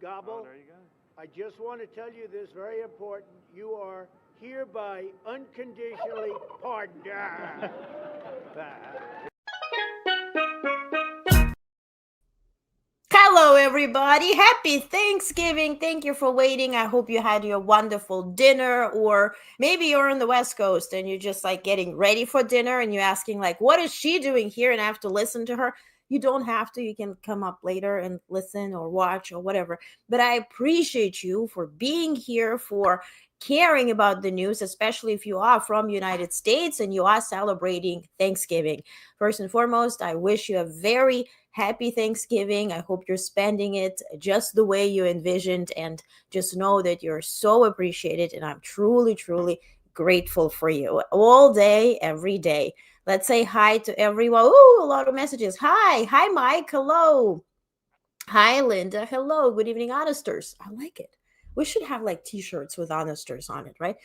Gobble. Oh, there you go. I just want to tell you this, very important. You are hereby unconditionally pardoned. Hello, everybody. Happy Thanksgiving. Thank you for waiting. I hope you had your wonderful dinner, or maybe you're on the West Coast and you're just like getting ready for dinner and you're asking, like, what is she doing here? And I have to listen to her. You don't have to. You can come up later and listen or watch or whatever. But I appreciate you for being here, for caring about the news, especially if you are from United States and you are celebrating Thanksgiving. First and foremost, I wish you a very happy Thanksgiving. I hope you're spending it just the way you envisioned, and just know that you're so appreciated, and I'm truly, truly grateful for you all day, every day. Let's say hi to everyone. Ooh, a lot of messages. Hi, Mike. Hello. Hi, Linda. Hello. Good evening, honesters. I like it. We should have like t-shirts with honesters on it, right?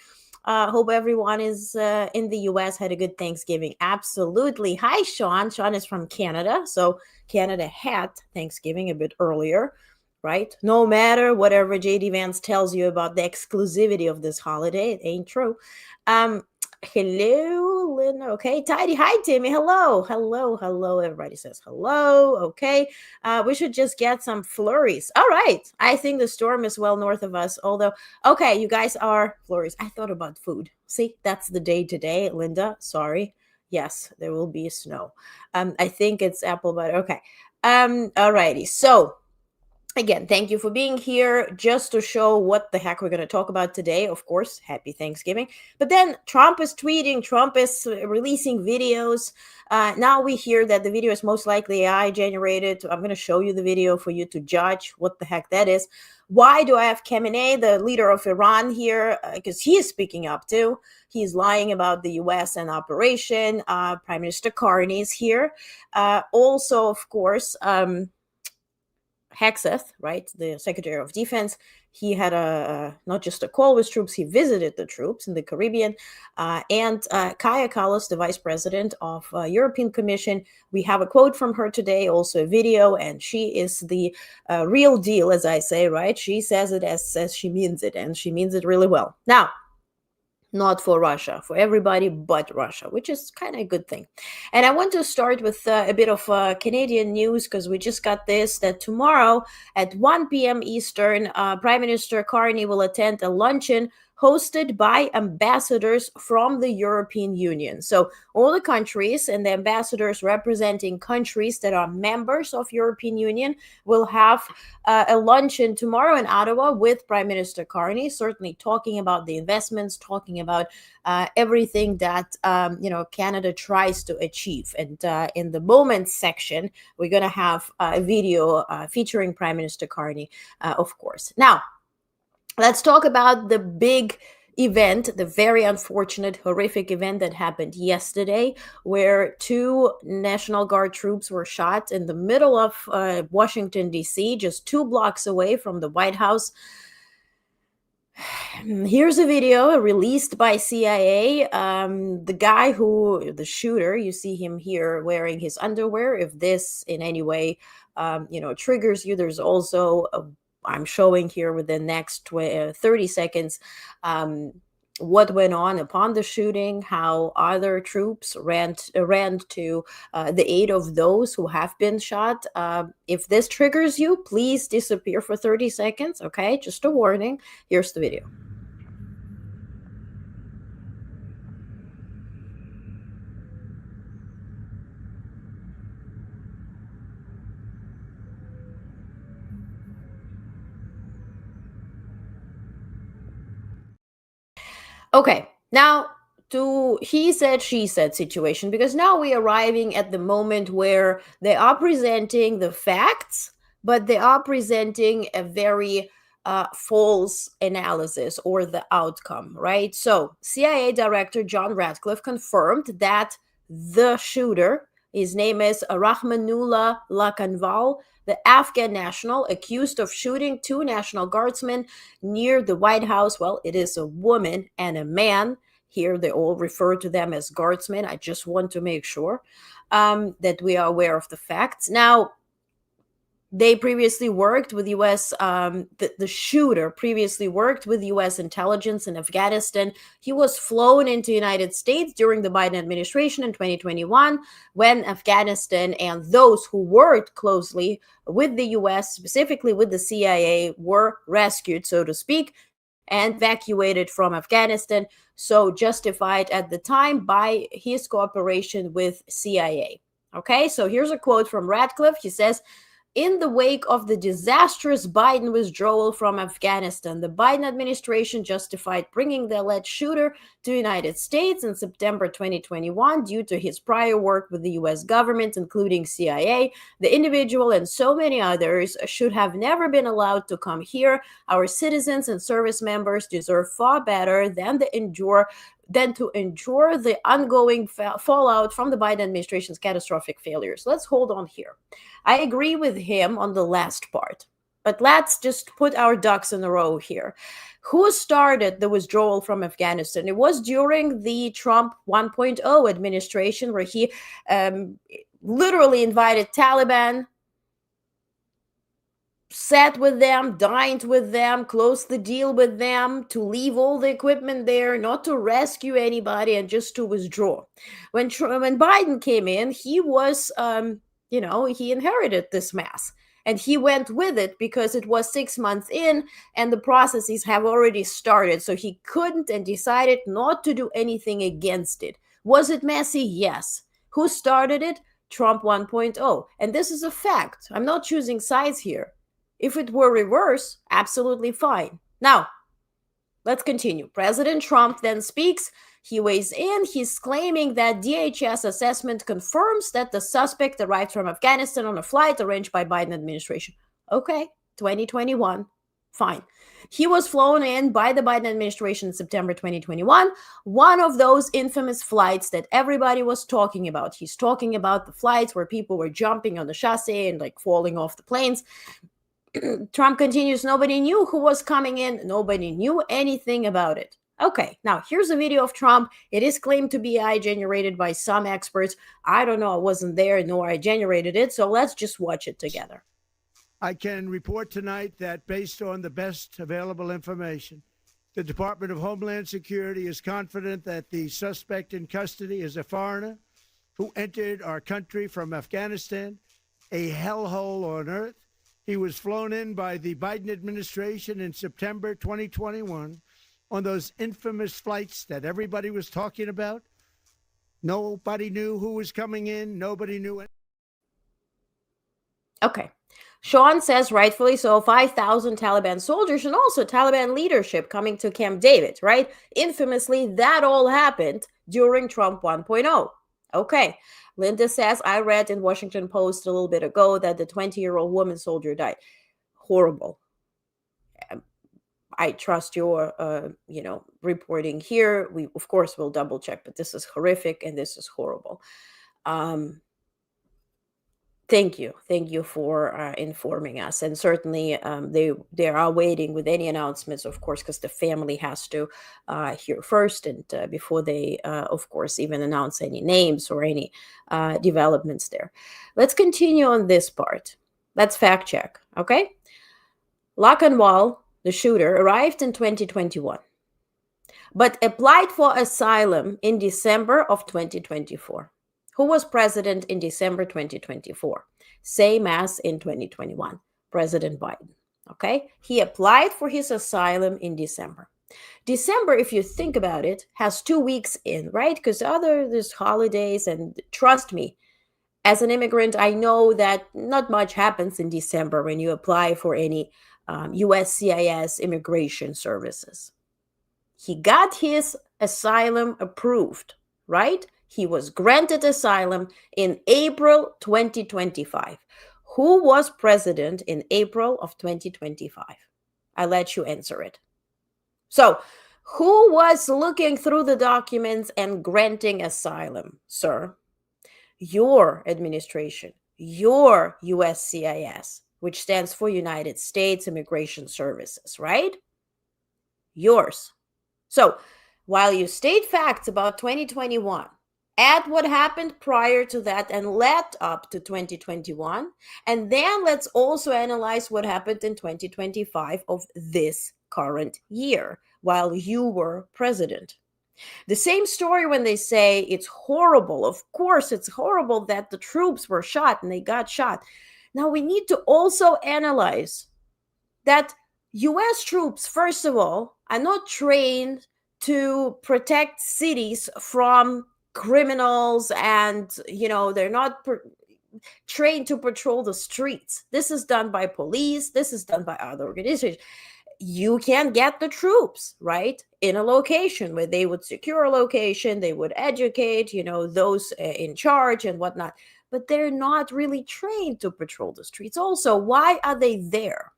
Hope everyone is in the US had a good Thanksgiving. Absolutely. Hi, Sean. Sean is from Canada. So Canada had Thanksgiving a bit earlier, right? No matter whatever JD Vance tells you about the exclusivity of this holiday, it ain't true. Hello, Lynn. Okay, Tidy. Hi, Timmy. Hello. Everybody says hello. Okay. We should just get some flurries. All right. I think the storm is well north of us. Although, okay, you guys are flurries. I thought about food. See, that's the day today, Linda. Sorry. Yes, there will be snow. I think it's apple butter. Okay. Alrighty. So again, thank you for being here. Just to show what the heck we're going to talk about today, of course, happy Thanksgiving. But then Trump is tweeting, Trump is releasing videos. Now we hear that the video is most likely AI generated. I'm going to show you the video for you to judge what the heck that is. Why do I have Khamenei, the leader of Iran, here? Because he is speaking up too. He's lying about the U.S. and operation. Prime Minister Carney is here. Also, of course, Hegseth, right, the Secretary of Defense, he had not just a call with troops, he visited the troops in the Caribbean. And Kaja Kallas, the Vice President of European Commission, we have a quote from her today, also a video, and she is the real deal, as I say, right? She says it as she means it, and she means it really well. Now, not for Russia, for everybody but Russia, which is kind of a good thing. And I want to start with a bit of Canadian news, because we just got this, that tomorrow at 1 p.m. Eastern, Prime Minister Carney will attend a luncheon hosted by ambassadors from the European Union. So all the countries and the ambassadors representing countries that are members of European Union will have a luncheon tomorrow in Ottawa with Prime Minister Carney, certainly talking about the investments, talking about everything that Canada tries to achieve. And in the moments section, we're going to have a video featuring Prime Minister Carney, of course. Now, let's talk about the big event, the very unfortunate, horrific event that happened yesterday, where 2 National Guard troops were shot in the middle of Washington, D.C., just 2 blocks away from the White House. Here's a video released by CIA. The shooter, you see him here wearing his underwear. If this in any way, triggers you, there's also I'm showing here with the next 30 seconds what went on upon the shooting, how other troops ran to the aid of those who have been shot. If this triggers you, please disappear for 30 seconds, okay? Just a warning. Here's the video. Okay, now to he said, she said situation, because now we're arriving at the moment where they are presenting the facts, but they are presenting a very false analysis or the outcome, right? So CIA Director John Ratcliffe confirmed that the shooter, his name is Rahmanullah Lakanval, the Afghan national accused of shooting 2 National Guardsmen near the White House. Well, it is a woman and a man. Here they all refer to them as guardsmen. I just want to make sure that we are aware of the facts. Now, They previously worked with U.S. The shooter previously worked with U.S. intelligence in Afghanistan. He was flown into United States during the Biden administration in 2021, when Afghanistan and those who worked closely with the U.S., specifically with the CIA, were rescued, so to speak, and evacuated from Afghanistan. So justified at the time by his cooperation with CIA. Okay, so here's a quote from Ratcliffe. He says, in the wake of the disastrous Biden withdrawal from Afghanistan, the Biden administration justified bringing the alleged shooter to the United States in September 2021 due to his prior work with the U.S. government, including CIA. The individual and so many others should have never been allowed to come here. Our citizens and service members deserve far better than to endure the ongoing fallout from the Biden administration's catastrophic failures. Let's hold on here. I agree with him on the last part, but let's just put our ducks in a row here. Who started the withdrawal from Afghanistan? It was during the Trump 1.0 administration, where he literally invited Taliban, sat with them, dined with them, closed the deal with them to leave all the equipment there, not to rescue anybody, and just to withdraw. When Biden came in, he was, he inherited this mess. And he went with it because it was 6 months in and the processes have already started. So he couldn't and decided not to do anything against it. Was it messy? Yes. Who started it? Trump 1.0. And this is a fact. I'm not choosing sides here. If it were reverse, absolutely fine. Now, let's continue. President Trump then speaks. He weighs in. He's claiming that DHS assessment confirms that the suspect arrived from Afghanistan on a flight arranged by Biden administration. Okay, 2021. Fine. He was flown in by the Biden administration in September 2021, one of those infamous flights that everybody was talking about. He's talking about the flights where people were jumping on the chassis and like falling off the planes. Trump continues, nobody knew who was coming in. Nobody knew anything about it. Okay, now here's a video of Trump. It is claimed to be AI generated by some experts. I don't know. I wasn't there, nor I generated it. So let's just watch it together. I can report tonight that based on the best available information, the Department of Homeland Security is confident that the suspect in custody is a foreigner who entered our country from Afghanistan, a hellhole on earth. He was flown in by the Biden administration in September 2021 on those infamous flights that everybody was talking about. Nobody knew who was coming in. Nobody knew it. Okay. Sean says, rightfully so, 5,000 Taliban soldiers and also Taliban leadership coming to Camp David, right? Infamously, that all happened during Trump 1.0. Okay. Linda says, I read in Washington Post a little bit ago that the 20-year-old woman soldier died. Horrible. I trust your, reporting here. We, of course, will double check, but this is horrific and this is horrible. Thank you for informing us, and certainly they are waiting with any announcements, of course, because the family has to hear first, and before they, of course, even announce any names or any developments there. Let's continue on this part. Let's fact check, okay? Lockenwall, the shooter, arrived in 2021, but applied for asylum in December of 2024. Who was president in December 2024? Same as in 2021, President Biden. Okay, he applied for his asylum in December. December, if you think about it, has 2 weeks in, right? Because there's holidays, and trust me, as an immigrant, I know that not much happens in December when you apply for any USCIS immigration services. He got his asylum approved, right? He was granted asylum in April 2025. Who was president in April of 2025? I'll let you answer it. So, who was looking through the documents and granting asylum, sir? Your administration, your USCIS, which stands for United States Immigration Services, right? Yours. So, while you state facts about 2021, Add what happened prior to that and led up to 2021. And then let's also analyze what happened in 2025 of this current year while you were president. The same story when they say it's horrible. Of course, it's horrible that the troops were shot and they got shot. Now we need to also analyze that US troops, first of all, are not trained to protect cities from criminals, and they're not trained to patrol the streets. This is done by police, this is done by other organizations. You can get the troops right in a location where they would secure a location, they would educate those in charge and whatnot, but they're not really trained to patrol the streets. Also, why are they there?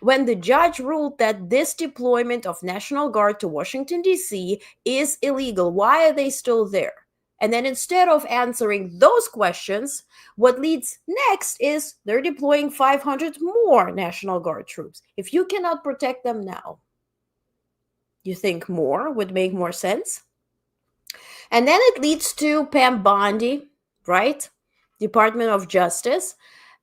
When the judge ruled that this deployment of National Guard to Washington, D.C. is illegal, why are they still there? And then instead of answering those questions, what leads next is they're deploying 500 more National Guard troops. If you cannot protect them now, you think more would make more sense? And then it leads to Pam Bondi, right? Department of Justice.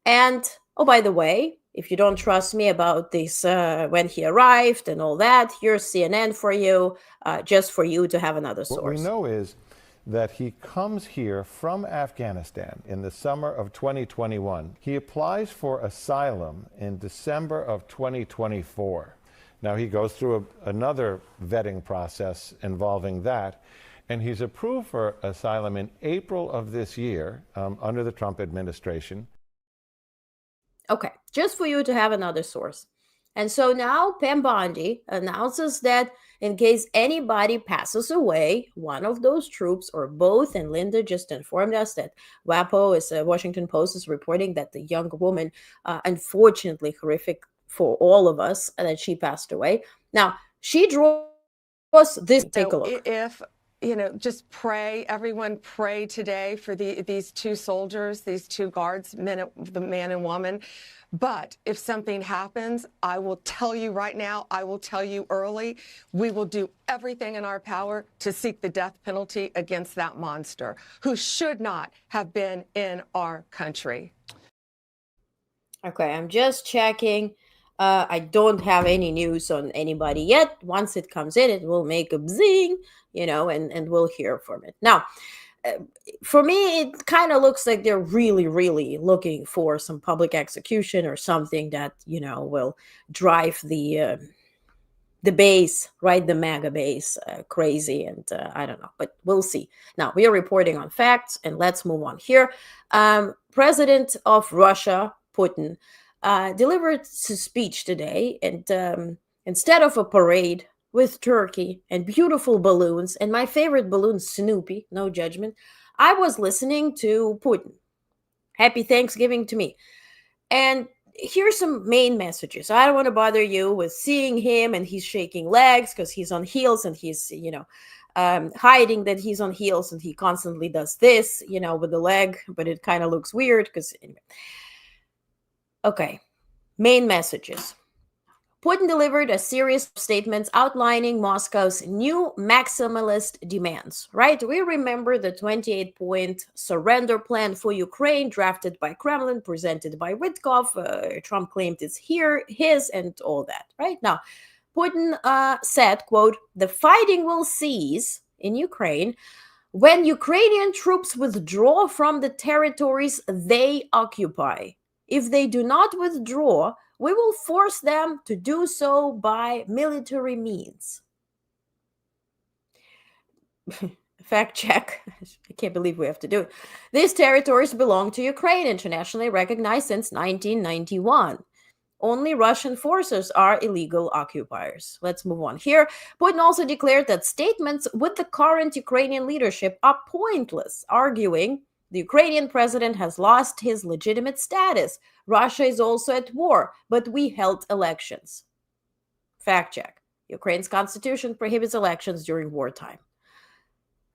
And, oh, by the way, if you don't trust me about this, when he arrived and all that, here's CNN for you, just for you to have another source. What we know is that he comes here from Afghanistan in the summer of 2021. He applies for asylum in December of 2024. Now he goes through another vetting process involving that, and he's approved for asylum in April of this year under the Trump administration. Okay, just for you to have another source. And so now Pam Bondi announces that in case anybody passes away, one of those troops or both, and Linda just informed us that Washington Post is reporting that the young woman, unfortunately horrific for all of us, that she passed away. Now, she draws this, take a look. If just pray, everyone pray today for these two soldiers, these two guards, the man and woman. But if something happens, I will tell you right now, I will tell you early, we will do everything in our power to seek the death penalty against that monster who should not have been in our country. Okay, I'm just checking. I don't have any news on anybody yet. Once it comes in, it will make a zing, and we'll hear from it. Now, for me, it kind of looks like they're really, really looking for some public execution or something that, will drive the base, right? The MAGA base crazy. And I don't know, but we'll see. Now, we are reporting on facts, and let's move on here. President of Russia, Putin, delivered his speech today, and instead of a parade with turkey and beautiful balloons, and my favorite balloon, Snoopy, no judgment, I was listening to Putin. Happy Thanksgiving to me. And here's some main messages. I don't want to bother you with seeing him and he's shaking legs because he's on heels, and he's, hiding that he's on heels, and he constantly does this, with the leg, but it kind of looks weird because anyway. Okay, main messages. Putin delivered a series of statements outlining Moscow's new maximalist demands, right? We remember the 28-point surrender plan for Ukraine drafted by Kremlin, presented by Witkoff. Trump claimed it's his, and all that, right? Now, Putin said, quote, "The fighting will cease in Ukraine when Ukrainian troops withdraw from the territories they occupy. If they do not withdraw, we will force them to do so by military means." Fact check. I can't believe we have to do it. These territories belong to Ukraine, internationally recognized since 1991. Only Russian forces are illegal occupiers. Let's move on here. Putin also declared that statements with the current Ukrainian leadership are pointless, arguing the Ukrainian president has lost his legitimate status. Russia is also at war, but we held elections. Fact check. Ukraine's constitution prohibits elections during wartime.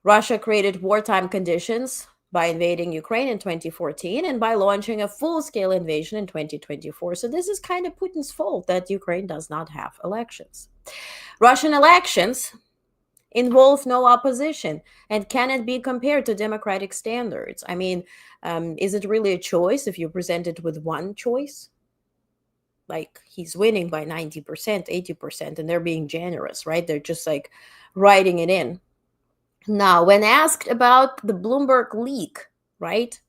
Russia created wartime conditions by invading Ukraine in 2014 and by launching a full-scale invasion in 2024. So this is kind of Putin's fault that Ukraine does not have elections. Russian elections involve no opposition, and cannot be compared to democratic standards. I mean, is it really a choice if you're presented with one choice? Like, he's winning by 90%, 80%, and they're being generous, right? They're just like writing it in. Now, when asked about the Bloomberg leak, right?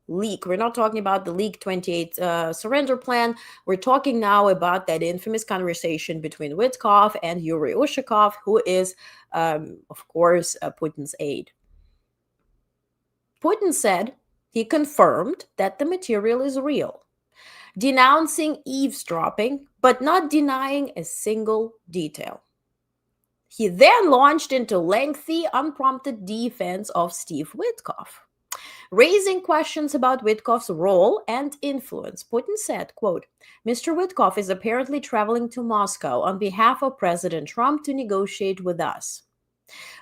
Leak. We're not talking about the leak 28 surrender plan. We're talking now about that infamous conversation between Witkoff and Yuri Ushakov, who is, of course, Putin's aide. Putin said he confirmed that the material is real, denouncing eavesdropping, but not denying a single detail. He then launched into lengthy, unprompted defense of Steve Witkoff, raising questions about Witkoff's role and influence. Putin said, quote, "Mr. Witkoff is apparently traveling to Moscow on behalf of President Trump to negotiate with us.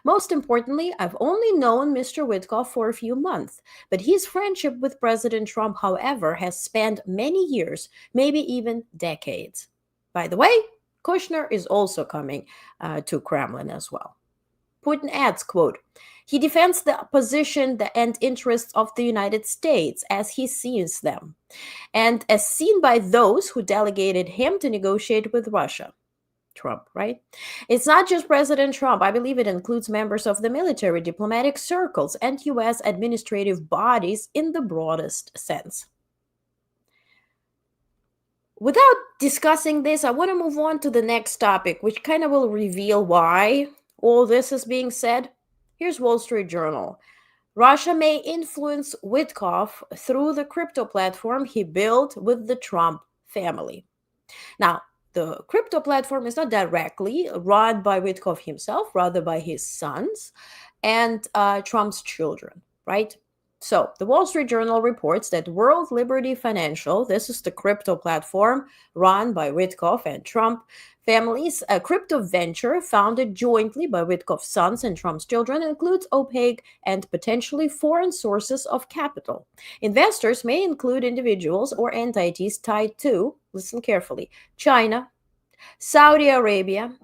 Most importantly, I've only known Mr. Witkoff for a few months, but his friendship with President Trump, however, has spanned many years, maybe even decades. By the way, Kushner is also coming to Kremlin as well." Putin adds, quote, "He defends the position and interests of the United States as he sees them, and as seen by those who delegated him to negotiate with Russia." Trump, right? "It's not just President Trump. I believe it includes members of the military, diplomatic circles, and U.S. administrative bodies in the broadest sense." Without discussing this, I want to move on to the next topic, which kind of will reveal why all this is being said. Here's Wall Street Journal. Russia may influence Witkoff through the crypto platform he built with the Trump family. Now, the crypto platform is not directly run by Witkoff himself, rather by his sons and Trump's children, right? So, the Wall Street Journal reports that World Liberty Financial, this is the crypto platform run by Witkoff and Trump families, a crypto venture founded jointly by Witkoff's sons and Trump's children, includes opaque and potentially foreign sources of capital. Investors may include individuals or entities tied to, listen carefully, China, Saudi Arabia,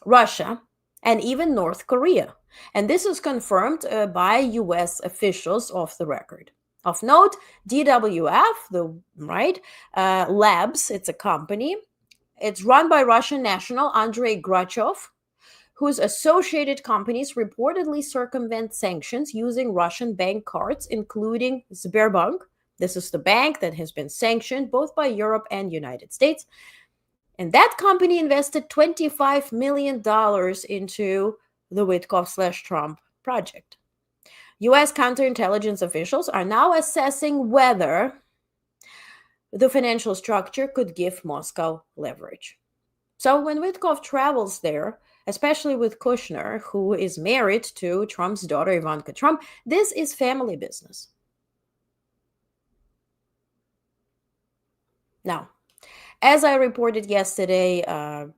Russia, and even North Korea. And this is confirmed by U.S. officials off the record. Of note, DWF, Labs, it's a company. It's run by Russian national Andrei Grachev, whose associated companies reportedly circumvent sanctions using Russian bank cards, including Sberbank. This is the bank that has been sanctioned both by Europe and United States. And that company invested $25 million into the Witkoff/Trump project. U.S. counterintelligence officials are now assessing whether the financial structure could give Moscow leverage. So when Witkoff travels there, especially with Kushner, who is married to Trump's daughter, Ivanka Trump, this is family business. Now, as I reported yesterday,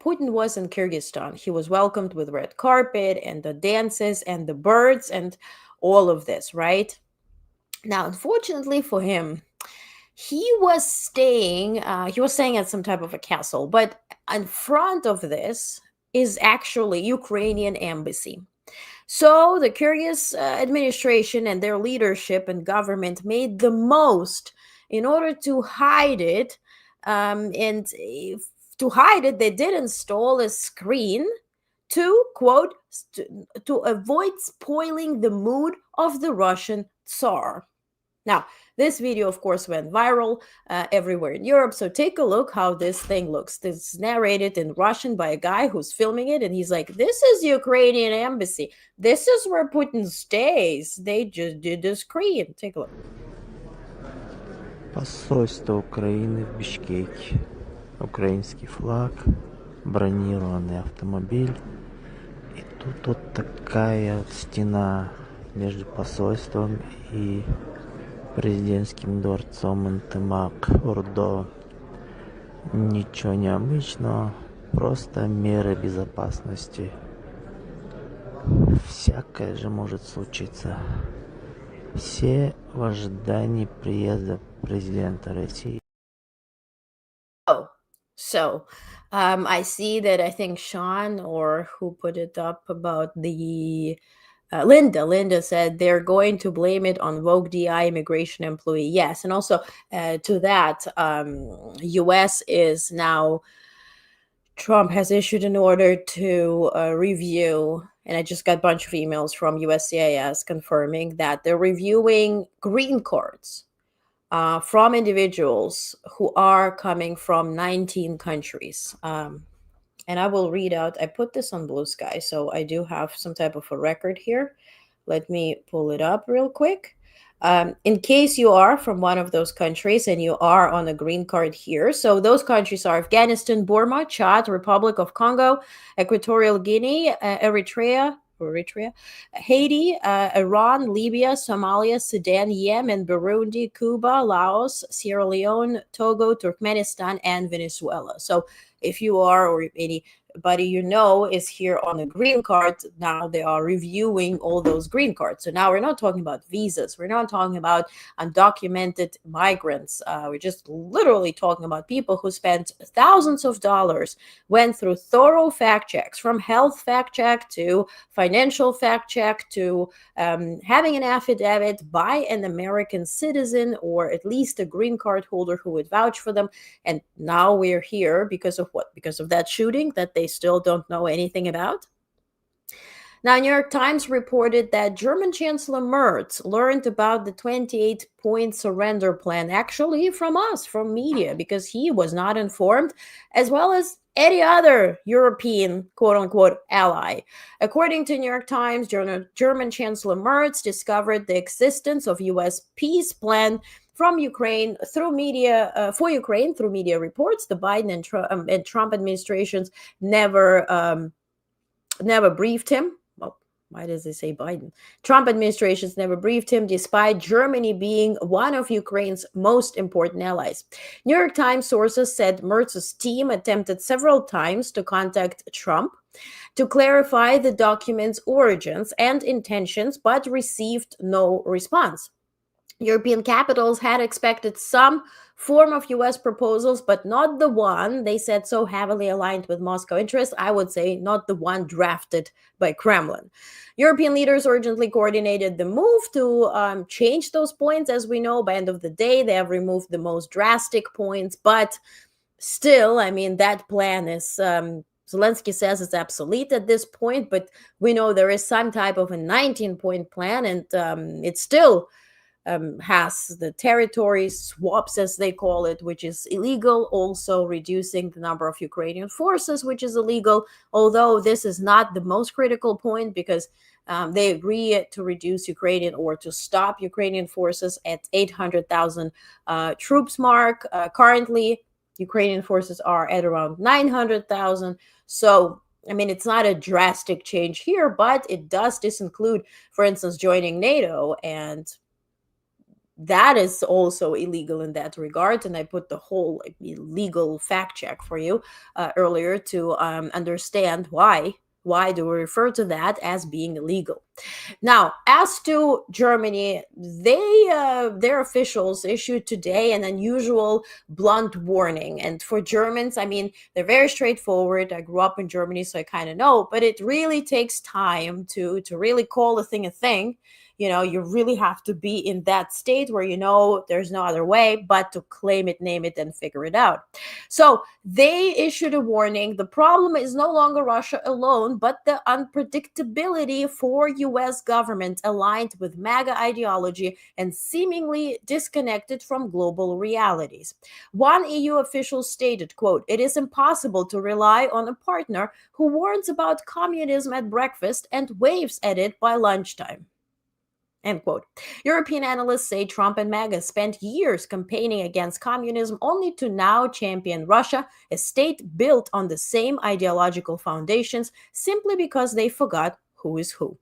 Putin was in Kyrgyzstan. He was welcomed with red carpet and the dances and the birds and all of this, right? Now, unfortunately for him, he was staying at some type of a castle, but in front of this is actually Ukrainian embassy. So the Kyrgyz administration and their leadership and government made the most in order to hide it. To hide it, they did install a screen to, quote, to avoid spoiling the mood of the Russian Tsar. Now, this video, of course, went viral everywhere in Europe. So take a look how this thing looks. This is narrated in Russian by a guy who's filming it. And he's like, this is Ukrainian embassy. This is where Putin stays. They just did the screen. Take a look. Посольство Украины в Бишкеке. Украинский флаг, бронированный автомобиль. И тут вот такая вот стена между посольством и президентским дворцом Интемак, Ордо. Ничего необычного, просто меры безопасности. Всякое же может случиться. Все в ожидании приезда президента России. So I see that I think Sean or who put it up about the Linda said they're going to blame it on Vogue DI immigration employee. Yes, and also to that, U.S. is now Trump has issued an order to review, and I just got a bunch of emails from USCIS confirming that they're reviewing green cards from individuals who are coming from 19 countries. And I will read out, I put this on Blue Sky, so I do have some type of a record here. Let me pull it up real quick. In case you are from one of those countries and you are on a green card here, so those countries are Afghanistan, Burma, Chad, Republic of Congo, Equatorial Guinea, Eritrea, Haiti, Iran, Libya, Somalia, Sudan, Yemen, Burundi, Cuba, Laos, Sierra Leone, Togo, Turkmenistan, and Venezuela. So if you are, or if anybody you know is here on a green card, now they are reviewing all those green cards. So now we're not talking about visas. We're not talking about undocumented migrants. We're just literally talking about people who spent thousands of dollars, went through thorough fact checks, from health fact check to financial fact check to having an affidavit by an American citizen or at least a green card holder who would vouch for them. And now we're here because of what? Because of that shooting that they still don't know anything about. Now, New York Times reported that German Chancellor Merz learned about the 28-point surrender plan actually from us, from media, because he was not informed, as well as any other European quote-unquote ally. According to New York Times, German Chancellor Merz discovered the existence of U.S. peace plan from Ukraine through media for Ukraine through media reports. The Biden and Trump administrations never briefed him. Well, why does it say Biden? Trump administrations never briefed him, despite Germany being one of Ukraine's most important allies. New York Times sources said Merz's team attempted several times to contact Trump to clarify the document's origins and intentions, but received no response. European capitals had expected some form of U.S. proposals, but not the one they said so heavily aligned with Moscow interests. I would say not the one drafted by Kremlin. European leaders urgently coordinated the move to change those points. As we know, by end of the day, they have removed the most drastic points, but still, I mean, that plan is Zelensky says it's obsolete at this point, but we know there is some type of a 19-point plan, and it still has the territory swaps, as they call it, which is illegal, also reducing the number of Ukrainian forces, which is illegal, although this is not the most critical point, because they agree to reduce Ukrainian or to stop Ukrainian forces at 800,000 troops mark. Currently, Ukrainian forces are at around 900,000. So I mean, it's not a drastic change here, but it does disinclude, for instance, joining NATO, and that is also illegal in that regard. And I put the whole legal fact check for you earlier to understand why do we refer to that as being illegal. Now, as to Germany, their officials issued today an unusual blunt warning. And for Germans, I mean, they're very straightforward. I grew up in Germany, so I kind of know, but it really takes time to really call a thing a thing. You know, you really have to be in that state where you know there's no other way but to claim it, name it, and figure it out. So they issued a warning. The problem is no longer Russia alone, but the unpredictability for U.S. government aligned with MAGA ideology and seemingly disconnected from global realities. One EU official stated, quote, "It is impossible to rely on a partner who warns about communism at breakfast and waves at it by lunchtime." End quote. European analysts say Trump and MAGA spent years campaigning against communism only to now champion Russia, a state built on the same ideological foundations, simply because they forgot who is who.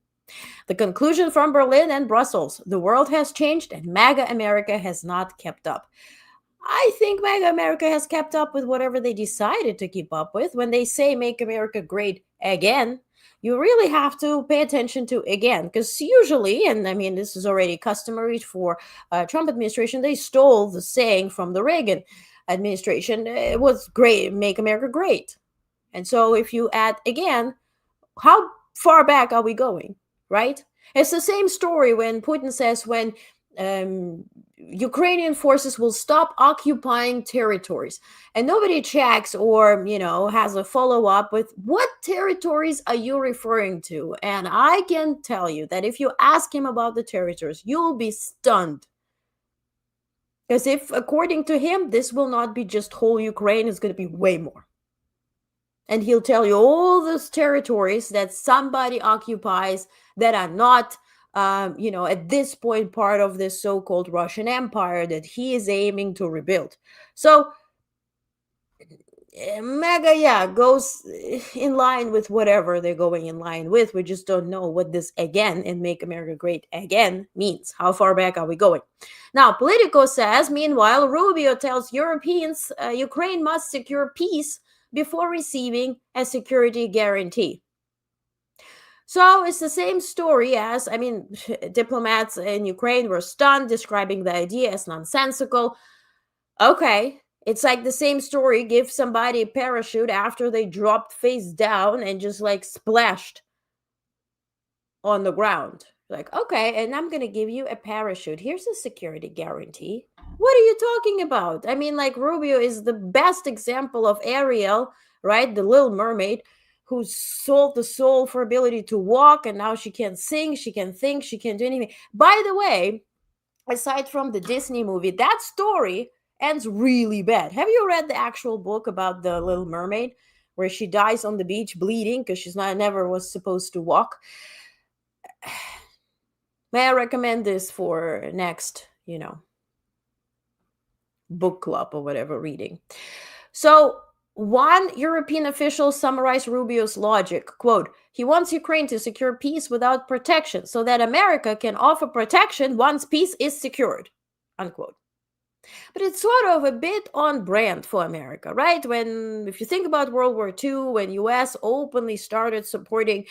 The conclusion from Berlin and Brussels: the world has changed and MAGA America has not kept up. I think MAGA America has kept up with whatever they decided to keep up with. When they say make America great again, you really have to pay attention to again, because usually, and I mean, this is already customary for Trump administration, they stole the saying from the Reagan administration, it was great, make America great. And so if you add again, how far back are we going, right? It's the same story when Putin says when Ukrainian forces will stop occupying territories, and nobody checks or has a follow-up with what territories are you referring to. And I can tell you that if you ask him about the territories, you'll be stunned, because if according to him this will not be just whole Ukraine, it's going to be way more. And he'll tell you all those territories that somebody occupies that are not, at this point, part of this so-called Russian Empire that he is aiming to rebuild. So, MAGA, goes in line with whatever they're going in line with. We just don't know what this again and make America great again means. How far back are we going? Now, Politico says, meanwhile, Rubio tells Europeans Ukraine must secure peace before receiving a security guarantee. So it's the same story as, diplomats in Ukraine were stunned, describing the idea as nonsensical. Okay, it's like the same story, give somebody a parachute after they dropped face down and just like splashed on the ground. Like, okay, and I'm going to give you a parachute. Here's a security guarantee. What are you talking about? Rubio is the best example of Ariel, right? The Little Mermaid, who sold the soul for ability to walk, and now she can't sing, she can think, she can't do anything. By the way, aside from the Disney movie, that story ends really bad. Have you read the actual book about the Little Mermaid, where she dies on the beach bleeding because she's never was supposed to walk? May I recommend this for next, book club or whatever reading? So one European official summarized Rubio's logic. Quote, he wants Ukraine to secure peace without protection so that America can offer protection once peace is secured. Unquote. But it's sort of a bit on brand for America, right? If you think about World War II, when U.S. openly started supporting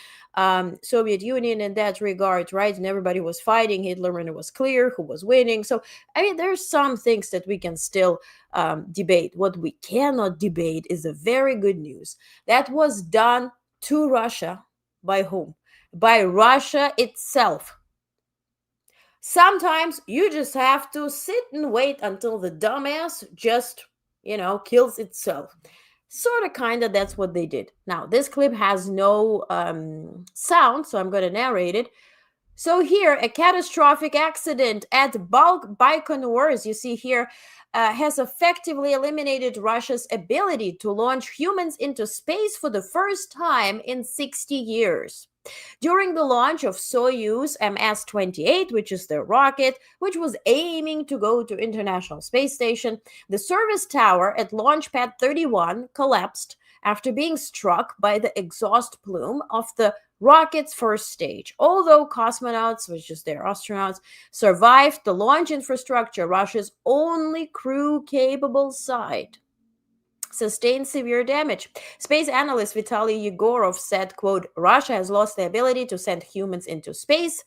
Soviet Union in that regard, right? And everybody was fighting Hitler, and it was clear who was winning. So, there's some things that we can still debate. What we cannot debate is the very good news that was done to Russia by whom? By Russia itself. Sometimes you just have to sit and wait until the dumbass just, kills itself. Sort of, kind of, that's what they did. Now, this clip has no sound, so I'm going to narrate it. So here, a catastrophic accident at Baikonur, as you see here, has effectively eliminated Russia's ability to launch humans into space for the first time in 60 years. During the launch of Soyuz MS-28, which is the rocket which was aiming to go to International Space Station, the service tower at Launch Pad 31 collapsed after being struck by the exhaust plume of the rocket's first stage. Although cosmonauts, which is their astronauts, survived, the launch infrastructure, Russia's only crew-capable site, sustained severe damage. Space analyst Vitaly Yegorov said, quote, Russia has lost the ability to send humans into space.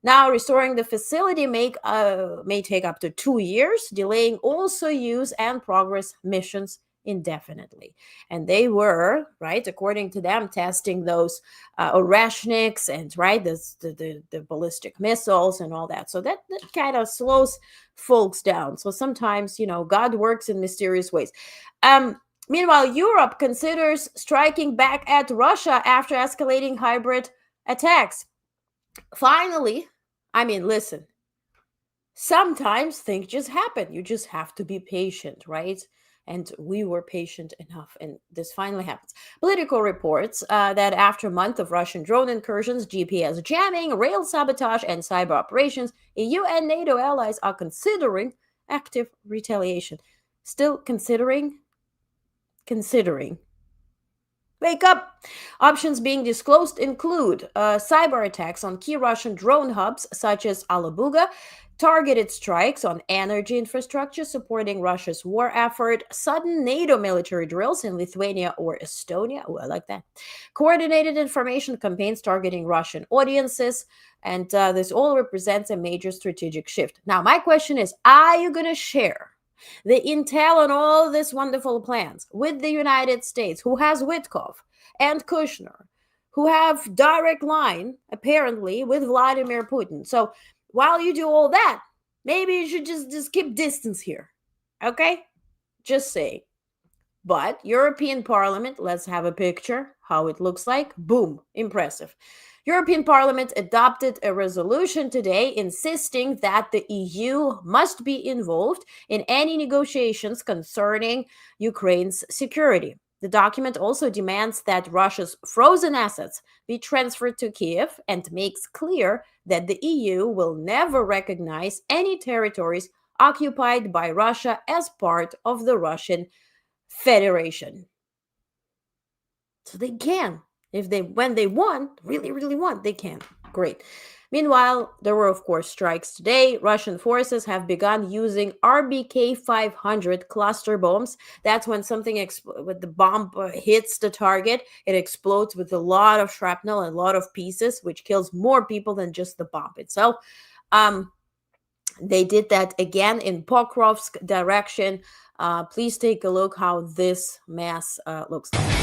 Now, restoring the facility may take up to 2 years, delaying all Soyuz and Progress missions indefinitely. And they were, right, according to them, testing those Oreshniks and, right, the ballistic missiles and all that. So that kind of slows folks down. So sometimes, God works in mysterious ways. Meanwhile, Europe considers striking back at Russia after escalating hybrid attacks. Finally, listen, sometimes things just happen. You just have to be patient, right? And we were patient enough, and this finally happens. Politico reports that after a month of Russian drone incursions, GPS jamming, rail sabotage, and cyber operations, EU and NATO allies are considering active retaliation. Still considering. Wake up! Options being disclosed include cyber attacks on key Russian drone hubs such as Alabuga, targeted strikes on energy infrastructure supporting Russia's war effort, sudden NATO military drills in Lithuania or Estonia. Oh, I like that. Coordinated information campaigns targeting Russian audiences, and this all represents a major strategic shift. Now, my question is, are you going to share the intel on all these wonderful plans with the United States, who has Witkoff and Kushner, who have direct line, apparently, with Vladimir Putin. So while you do all that, maybe you should just keep distance here. Okay? Just say. But European Parliament, let's have a picture, how it looks like. Boom, impressive. European Parliament adopted a resolution today insisting that the EU must be involved in any negotiations concerning Ukraine's security. The document also demands that Russia's frozen assets be transferred to Kyiv and makes clear that the EU will never recognize any territories occupied by Russia as part of the Russian Federation. So they can. When they want, really want, they can. Great. Meanwhile, there were, of course, strikes today. Russian forces have begun using RBK 500 cluster bombs. That's when something when the bomb hits the target, it explodes with a lot of shrapnel and a lot of pieces, which kills more people than just the bomb itself. They did that again in Pokrovsk direction. Please take a look how this mess looks like.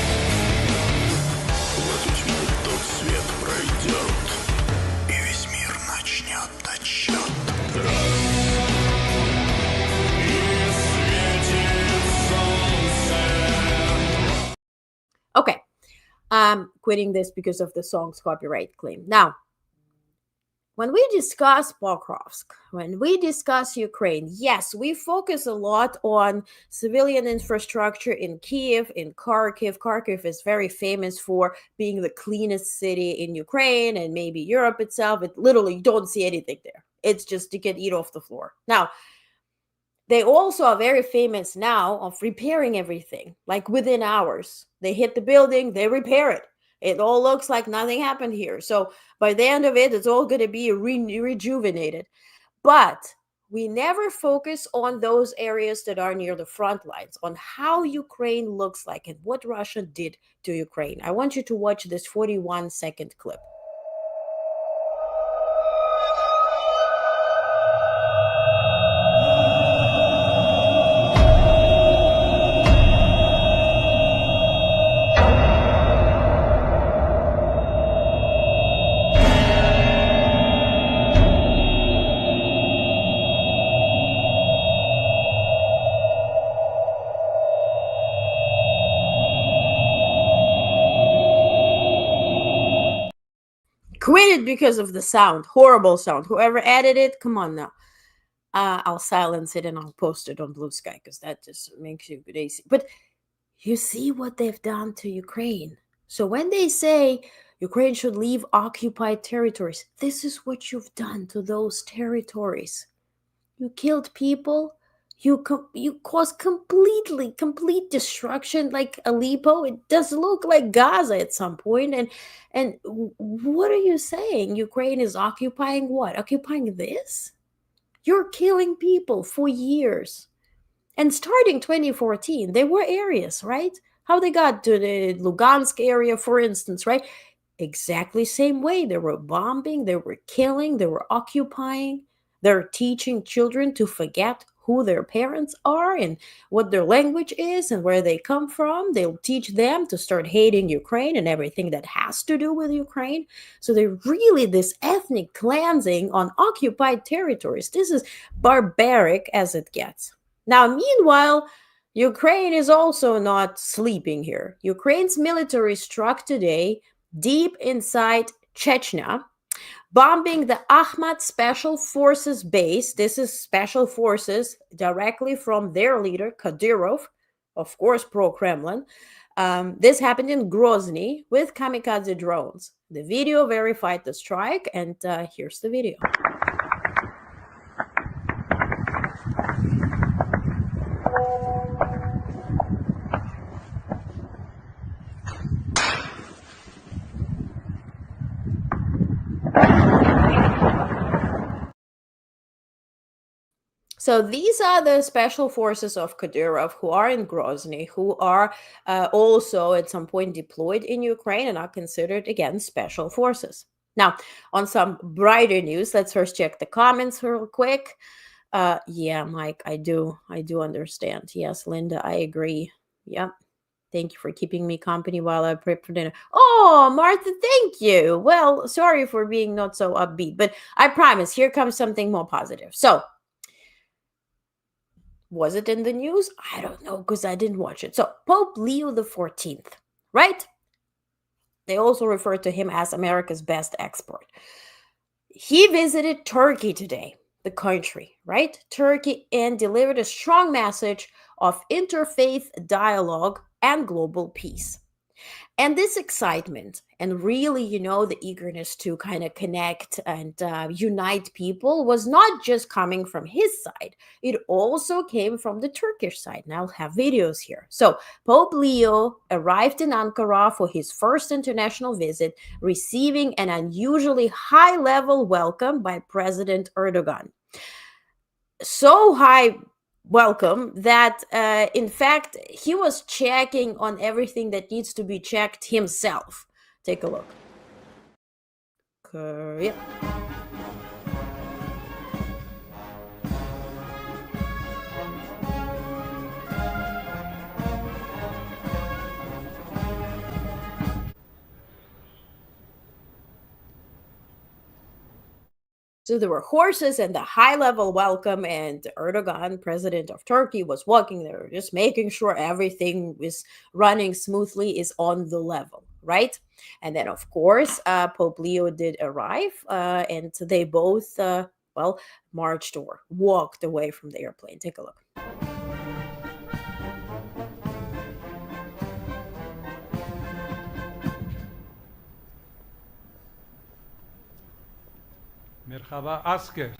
Okay, I'm quitting this because of the song's copyright claim. Now, when we discuss Pokrovsk, when we discuss Ukraine, yes, we focus a lot on civilian infrastructure in Kyiv, in Kharkiv. Kharkiv is very famous for being the cleanest city in Ukraine and maybe Europe itself. It literally, you don't see anything there. It's just you can eat off the floor. Now, they also are very famous now of repairing everything, like within hours. They hit the building, they repair it. It all looks like nothing happened here. So by the end of it, it's all going to be rejuvenated. But we never focus on those areas that are near the front lines, on how Ukraine looks like and what Russia did to Ukraine. I want you to watch this 41-second clip. Quit it because of the sound. Horrible sound. Whoever added it, come on now. I'll silence it and I'll post it on Blue Sky because that just makes you crazy. But you see what they've done to Ukraine. So when they say Ukraine should leave occupied territories, this is what you've done to those territories. You killed people. You caused complete destruction, like Aleppo. It does look like Gaza at some point. And what are you saying? Ukraine is occupying what? Occupying this? You're killing people for years. And starting 2014, there were areas, right? How they got to the Lugansk area, for instance, right? Exactly same way. They were bombing, they were killing, they were occupying. They're teaching children to forget who their parents are and what their language is and where they come from. They'll teach them to start hating Ukraine and everything that has to do with Ukraine. So they're really this ethnic cleansing on occupied territories. This is barbaric as it gets. Now, meanwhile, Ukraine is also not sleeping here. Ukraine's military struck today deep inside Chechnya, bombing the Ahmad Special Forces base. This is special forces directly from their leader, Kadyrov, of course, pro-Kremlin. This happened in Grozny with kamikaze drones. The video verified the strike, and here's the video. So these are the special forces of Kadyrov who are in Grozny, who are also at some point deployed in Ukraine and are considered, again, special forces. Now, on some brighter news, let's first check the comments real quick. Yeah, Mike, I do understand. Yes, Linda, I agree. Yep. Thank you for keeping me company while I prep for dinner. Oh, Martha, thank you. Well, sorry for being not so upbeat, but I promise here comes something more positive. So, was it in the news? I don't know because I didn't watch it. So, Pope Leo the 14th, right? They also refer to him as America's best export. He visited Turkey today, the country, right? Turkey, and delivered a strong message of interfaith dialogue and global peace. And this excitement and really, the eagerness to kind of connect and unite people was not just coming from his side. It also came from the Turkish side. And I'll have videos here. So Pope Leo arrived in Ankara for his first international visit, receiving an unusually high-level welcome by President Erdogan. So high welcome that in fact he was checking on everything that needs to be checked himself. Take a look. Yep. So there were horses and the high-level welcome, and Erdogan, president of Turkey, was walking there, just making sure everything is running smoothly, is on the level, right? And then, of course, Pope Leo did arrive, and they both, marched or walked away from the airplane. Take a look. Merhaba asker.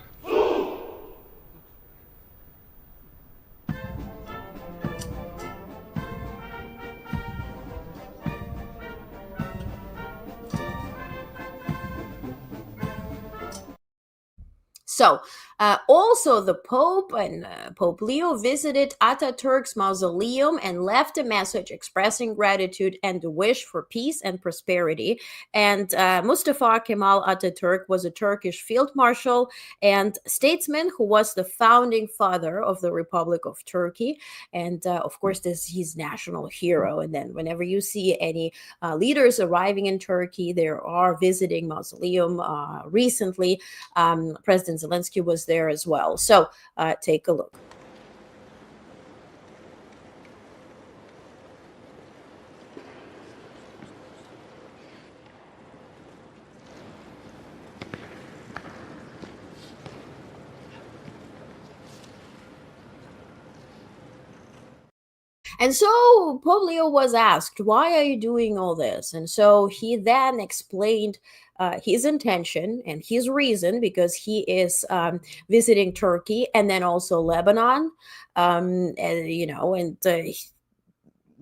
So, also the Pope and Pope Leo visited Ataturk's mausoleum and left a message expressing gratitude and a wish for peace and prosperity. And Mustafa Kemal Ataturk was a Turkish field marshal and statesman who was the founding father of the Republic of Turkey. And of course, he's national hero. And then whenever you see any leaders arriving in Turkey, they are visiting mausoleum. Recently, President Zelensky was there as well. So take a look. And so Pope Leo was asked, why are you doing all this? And so he then explained his intention and his reason, because he is visiting Turkey and then also Lebanon,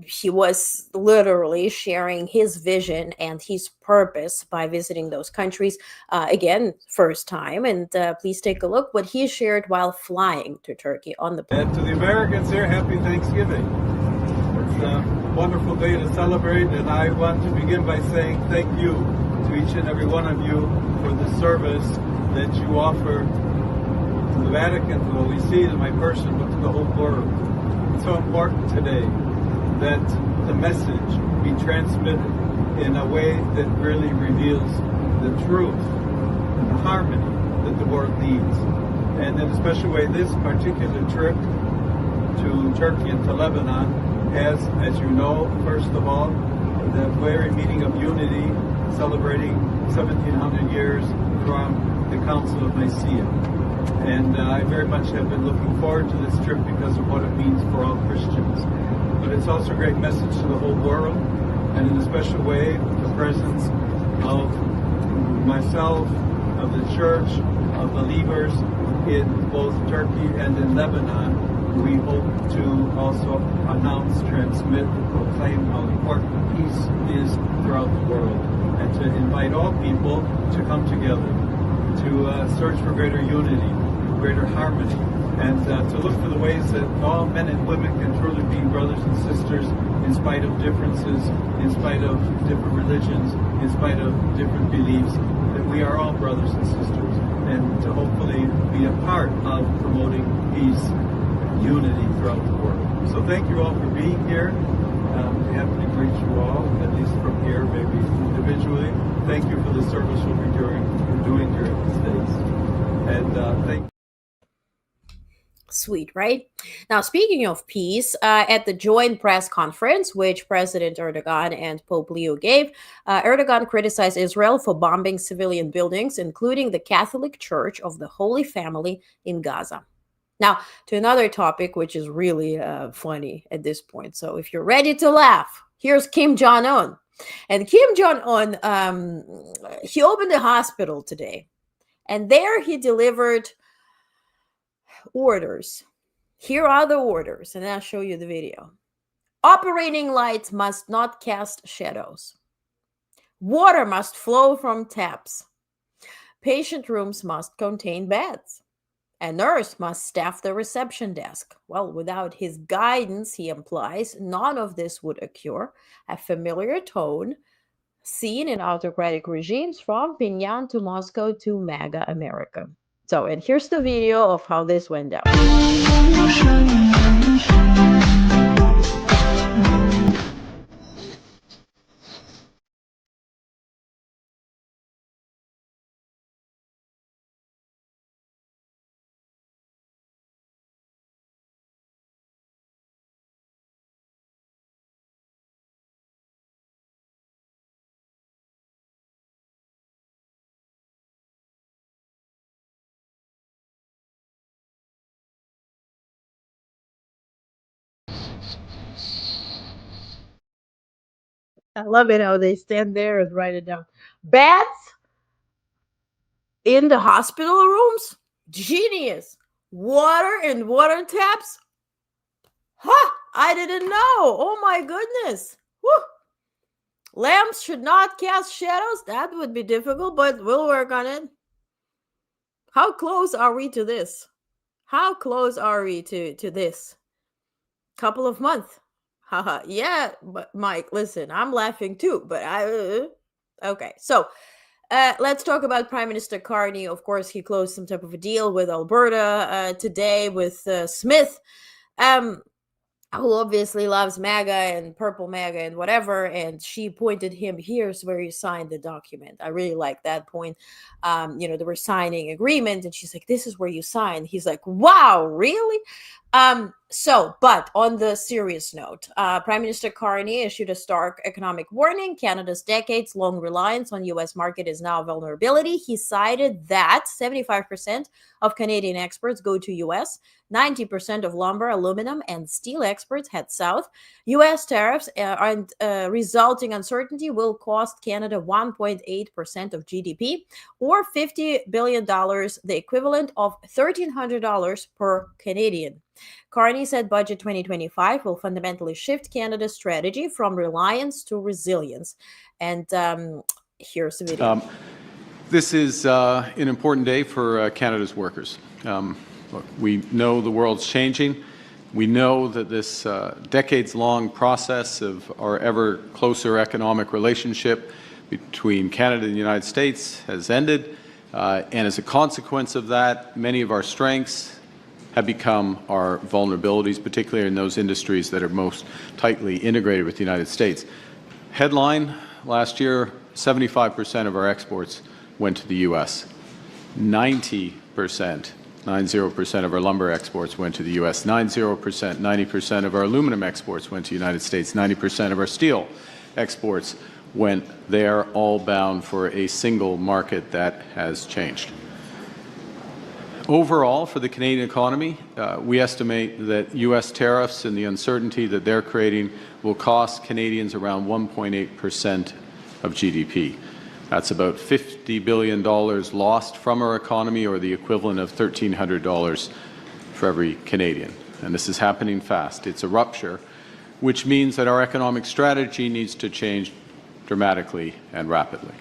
he was literally sharing his vision and his purpose by visiting those countries. Again, first time. And please take a look what he shared while flying to Turkey on the plane. And to the Americans here, happy Thanksgiving. It's a wonderful day to celebrate, and I want to begin by saying thank you to each and every one of you for the service that you offer to the Vatican, to the Holy See, to my person, but to the whole world. It's so important today that the message be transmitted in a way that really reveals the truth and the harmony that the world needs. And in a special way, this particular trip to Turkey and to Lebanon has, as you know, first of all, the very meeting of unity, celebrating 1700 years from the Council of Nicaea. And I very much have been looking forward to this trip because of what it means for all Christians. But it's also a great message to the whole world, and in a special way, the presence of myself, of the church, of believers in both Turkey and in Lebanon. We hope to also announce, transmit, and proclaim how important peace is throughout the world, and to invite all people to come together, to search for greater unity, greater harmony, and to look for the ways that all men and women can truly be brothers and sisters in spite of differences, in spite of different religions, in spite of different beliefs, that we are all brothers and sisters. and to hopefully be a part of promoting peace and unity throughout the world. So thank you all for being here. Happy to greet you all, at least from here, maybe individually. Thank you for the service you'll be doing here in the States. And thank Sweet, right? Now, speaking of peace, at the joint press conference, which President Erdogan and Pope Leo gave, Erdogan criticized Israel for bombing civilian buildings, including the Catholic Church of the Holy Family in Gaza. Now, to another topic, which is really funny at this point. So if you're ready to laugh, here's Kim Jong-un. And Kim Jong-un, he opened a hospital today. And there he delivered orders. Here are the orders, and I'll show you the video. Operating lights must not cast shadows. Water must flow from taps. Patient rooms must contain beds. A nurse must staff the reception desk. Well, without his guidance, he implies, none of this would occur. A familiar tone seen in autocratic regimes from Pyongyang to Moscow to MAGA America. So, and here's the video of how this went down. I love it how they stand there and write it down. Beds in the hospital rooms? Genius. Water and water taps? Huh, I didn't know. Oh my goodness. Whew. Lamps should not cast shadows? That would be difficult, but we'll work on it. How close are we to this? How close are we to this? Couple of months. Haha. Yeah, but Mike, listen, I'm laughing too, but okay. So, let's talk about Prime Minister Carney. Of course, he closed some type of a deal with Alberta today with Smith, who obviously loves MAGA and purple MAGA and whatever. And she pointed him, here's where you signed the document. I really like that point. They were signing agreement, and she's like, this is where you sign. He's like, wow, really? But on the serious note, Prime Minister Carney issued a stark economic warning. Canada's decades-long reliance on U.S. market is now a vulnerability. He cited that 75% of Canadian exports go to U.S., 90% of lumber, aluminum, and steel exports head south. U.S. tariffs and resulting uncertainty will cost Canada 1.8% of GDP, or $50 billion, the equivalent of $1,300 per Canadian. Carney said Budget 2025 will fundamentally shift Canada's strategy from reliance to resilience. And here's the video. This is an important day for Canada's workers. Look, we know the world's changing. We know that this decades-long process of our ever closer economic relationship between Canada and the United States has ended. And as a consequence of that, many of our strengths have become our vulnerabilities, particularly in those industries that are most tightly integrated with the United States. Headline, last year, 75% of our exports went to the U.S. 90% of our lumber exports went to the U.S. 90% of our aluminum exports went to the United States. 90% of our steel exports went there, all bound for a single market that has changed. Overall, for the Canadian economy, we estimate that U.S. tariffs and the uncertainty that they're creating will cost Canadians around 1.8% of GDP. That's about $50 billion lost from our economy, or the equivalent of $1,300 for every Canadian. And this is happening fast. It's a rupture, which means that our economic strategy needs to change dramatically and rapidly.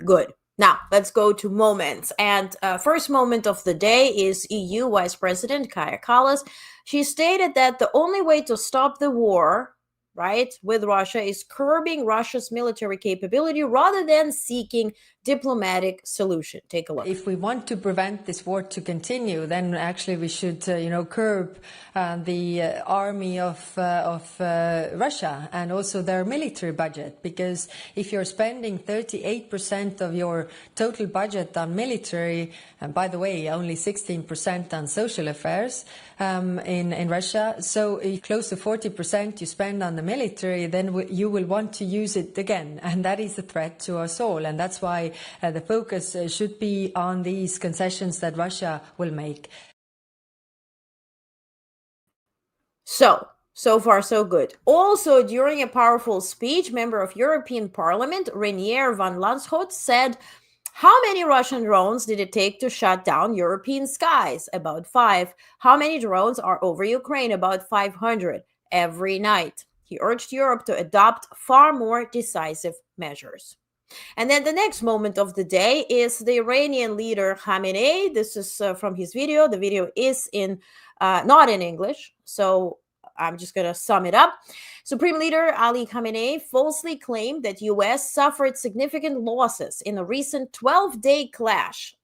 Good. Now, let's go to moments. And first moment of the day is EU Vice President Kaja Kallas. She stated that the only way to stop the war, right, with Russia is curbing Russia's military capability rather than seeking diplomatic solution. Take a look. If we want to prevent this war to continue, then actually we should, curb the army of Russia and also their military budget. Because if you're spending 38% of your total budget on military, and by the way, only 16% on social affairs in Russia, so close to 40% you spend on the military, then you will want to use it again, and that is a threat to us all. And that's why the focus should be on these concessions that Russia will make. So far, so good. Also, during a powerful speech, member of European Parliament, Rainier van Lanschot, said, how many Russian drones did it take to shut down European skies? About 5. How many drones are over Ukraine? About 500 every night. He urged Europe to adopt far more decisive measures. And then the next moment of the day is the Iranian leader Khamenei. This is from his video. The video is not in English, so I'm just going to sum it up. Supreme Leader Ali Khamenei falsely claimed that U.S. suffered significant losses in a recent 12-day clash.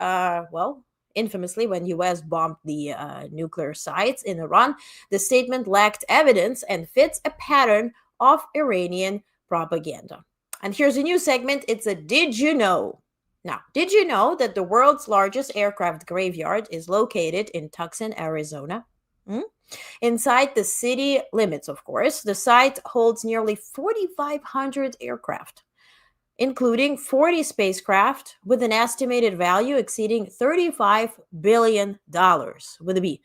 Infamously, when U.S. bombed the nuclear sites in Iran, the statement lacked evidence and fits a pattern of Iranian propaganda. And here's a new segment. It's a Did You Know? Now, did you know that the world's largest aircraft graveyard is located in Tucson, Arizona? Inside the city limits, of course, the site holds nearly 4,500 aircraft, including 40 spacecraft with an estimated value exceeding $35 billion with a B.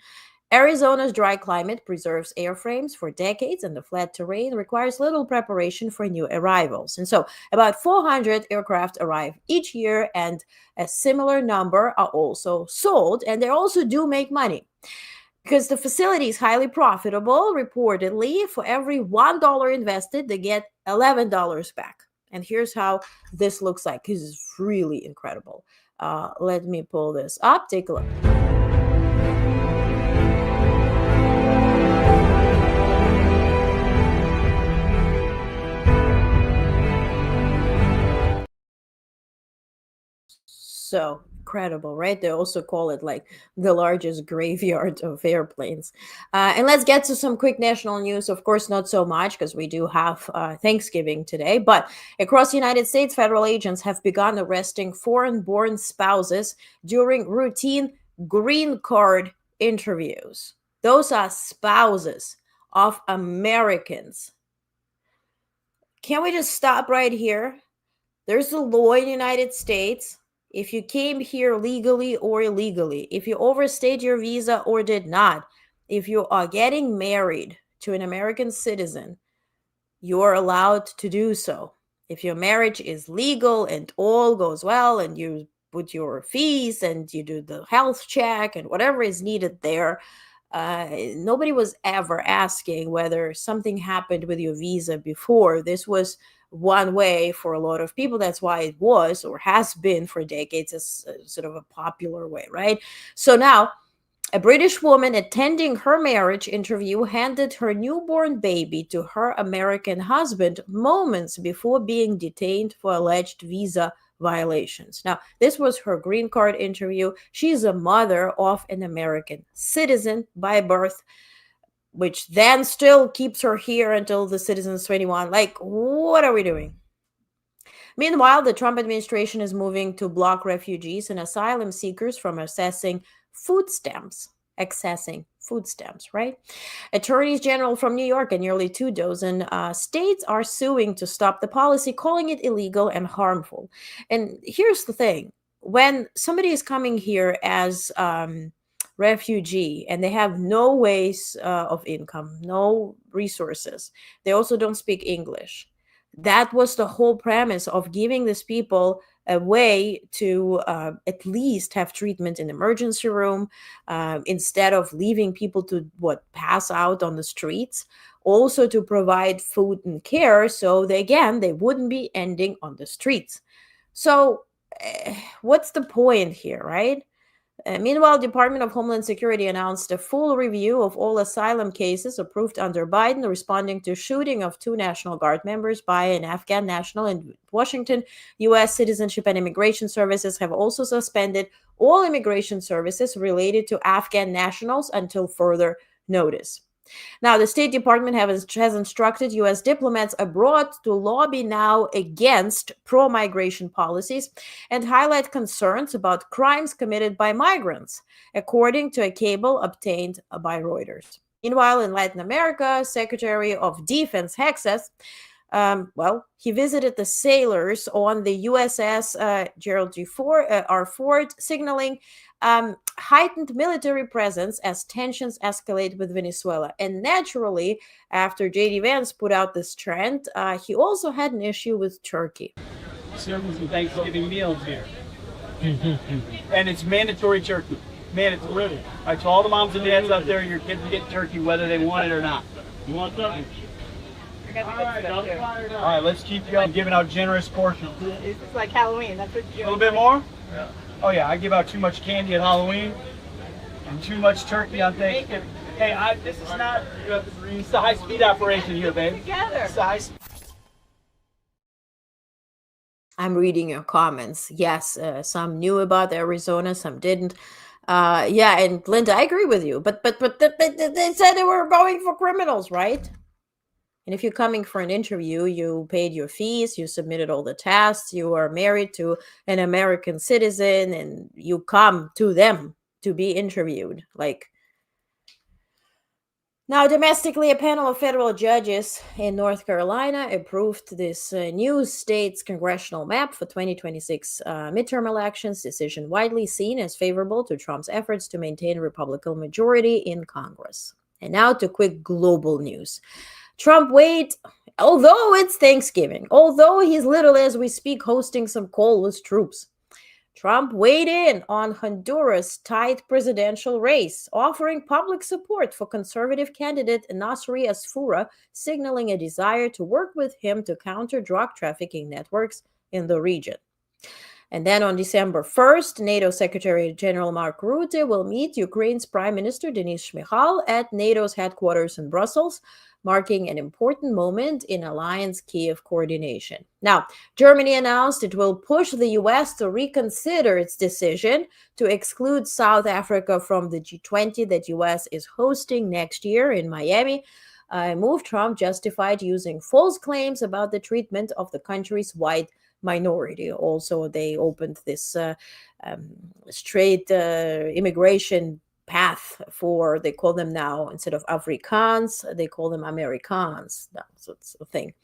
Arizona's dry climate preserves airframes for decades, and the flat terrain requires little preparation for new arrivals. And so about 400 aircraft arrive each year, and a similar number are also sold, and they also do make money. Because the facility is highly profitable, reportedly, for every $1 invested, they get $11 back. And here's how this looks like. This is really incredible. Let me pull this up. Take a look. So incredible, right? They also call it like the largest graveyard of airplanes. And let's get to some quick national news. Of course, not so much because we do have Thanksgiving today. But across the United States, federal agents have begun arresting foreign-born spouses during routine green card interviews. Those are spouses of Americans. Can we just stop right here? There's a law in the United States. If you came here legally or illegally, if you overstayed your visa or did not, if you are getting married to an American citizen, you are allowed to do so. If your marriage is legal and all goes well and you put your fees and you do the health check and whatever is needed there, nobody was ever asking whether something happened with your visa before. This was one way for a lot of people. That's why it was or has been for decades as sort of a popular way, right? So now a British woman attending her marriage interview handed her newborn baby to her American husband moments before being detained for alleged visa violations. Now, this was her green card interview. She's a mother of an American citizen by birth, which then still keeps her here until the citizen's 21. Like, what are we doing? Meanwhile, the Trump administration is moving to block refugees and asylum seekers from accessing food stamps, right? Attorneys general from New York and nearly 2 dozen states are suing to stop the policy, calling it illegal and harmful. And here's the thing. When somebody is coming here as refugee and they have no ways of income, no resources, they also don't speak English. That was the whole premise of giving these people a way to at least have treatment in the emergency room instead of leaving people to pass out on the streets. Also to provide food and care so they wouldn't be ending on the streets. So what's the point here, right? Meanwhile, Department of Homeland Security announced a full review of all asylum cases approved under Biden, responding to shooting of 2 National Guard members by an Afghan national in Washington. U.S. Citizenship and Immigration Services have also suspended all immigration services related to Afghan nationals until further notice. Now, the State Department has instructed U.S. diplomats abroad to lobby now against pro-migration policies and highlight concerns about crimes committed by migrants, according to a cable obtained by Reuters. Meanwhile, in Latin America, Secretary of Defense Hexas, he visited the sailors on the USS Gerald G. R. Ford, signaling heightened military presence as tensions escalate with Venezuela. And naturally, after J.D. Vance put out this trend, he also had an issue with Turkey. Serving some Thanksgiving meals here. And it's mandatory turkey. Mandatory. All right, so all the moms and dads out there, your kids get turkey whether they want it or not. You want something? All right, let's keep going. Giving out generous portions. It's like Halloween. That's what a little bit more? Yeah. Oh yeah, I give out too much candy at Halloween and too much turkey on Thanksgiving. Hey, this is not, it's a high-speed operation here, babe. Together. It's a high I'm reading your comments. Yes, some knew about Arizona, some didn't. Yeah, and Linda, I agree with you. But they said they were going for criminals, right? And if you're coming for an interview, you paid your fees, you submitted all the tasks, you are married to an American citizen, and you come to them to be interviewed. Now, domestically, a panel of federal judges in North Carolina approved this new state's congressional map for 2026 midterm elections, decision widely seen as favorable to Trump's efforts to maintain a Republican majority in Congress. And now to quick global news. Trump although it's Thanksgiving, although he's literally, as we speak, hosting some call with troops, Trump weighed in on Honduras' tight presidential race, offering public support for conservative candidate Nasri Asfura, signaling a desire to work with him to counter drug trafficking networks in the region. And then on December 1st, NATO Secretary General Mark Rutte will meet Ukraine's Prime Minister Denis Shmyhal at NATO's headquarters in Brussels, marking an important moment in alliance Kyiv coordination. Now, Germany announced it will push the U.S. to reconsider its decision to exclude South Africa from the G20 that U.S. is hosting next year in Miami. A move Trump justified using false claims about the treatment of the country's white minority. Also, they opened this straight immigration path for, they call them now, instead of Afrikaans, they call them Amerikaans. That's a thing.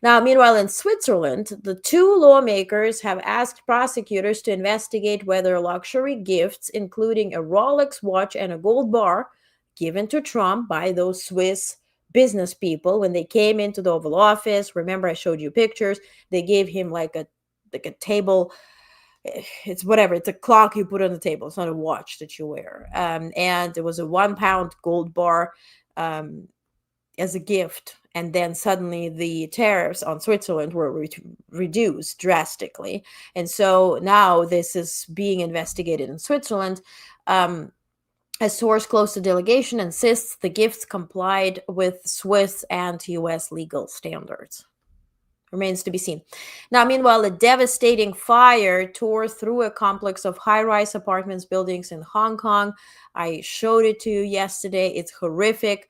Now, meanwhile, in Switzerland, the 2 lawmakers have asked prosecutors to investigate whether luxury gifts, including a Rolex watch and a gold bar, given to Trump by those Swiss business people when they came into the Oval Office. Remember, I showed you pictures. They gave him like a table. It's whatever. It's a clock you put on the table. It's not a watch that you wear. And it was a 1 pound gold bar as a gift. And then suddenly the tariffs on Switzerland were reduced drastically. And so now this is being investigated in Switzerland. A source close to delegation insists the gifts complied with Swiss and U.S. legal standards. Remains to be seen. Now, meanwhile, a devastating fire tore through a complex of high-rise apartments buildings in Hong Kong. I showed it to you yesterday. It's horrific.